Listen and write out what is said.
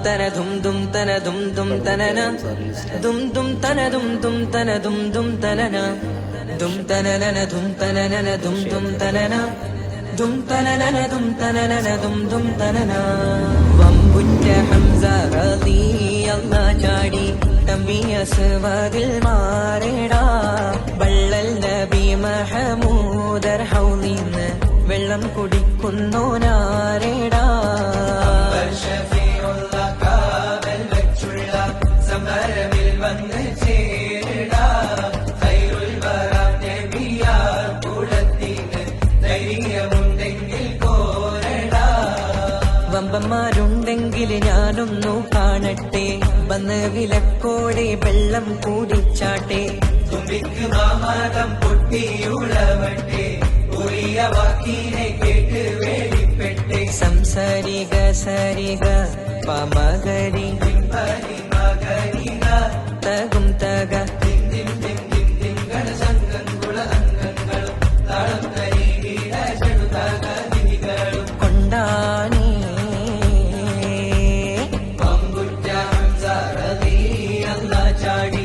തന ദും ദും തന ദും ദും തനന ദും ദും തന ദും ദും തന ദും ദും തനന ദും തനനന ദും തനനന ദും ദും തനന ദും തനനന ദും തനനന ദും ദും തനന വമ്പുറ്റ ഹംസ റളിയല്ലാഹു ചാടി തമ്പി അസ്വാദിൽ മാറേടാ ബള്ളൽ നബി മഹമൂദർ ഹൗലിന്ന് വെള്ളം കുടിക്കുന്നോനാരേടാ വമ്പന്മാരുണ്ടെങ്കിൽ ഞാനൊന്നു കാണട്ടെ വന്ന് വിലക്കോടെ വെള്ളം കൂടിച്ചാട്ടെ തുമ്പിക്ക് മാമാതം പൊട്ടിയുളവട്ടെ ഉറിയ വാക്കിനെ കേട്ട് വേടിപ്പെട്ടെ സംസാരിക സരിക പമകരി മകരിക തകും തക സംഘങ്കുള അംഗങ്ങളും താളം കരീട ചെടുതകളും കൊണ്ടാനേ പമ്പുറ്റ ഹംസ റളിയല്ലാഹു ചാടി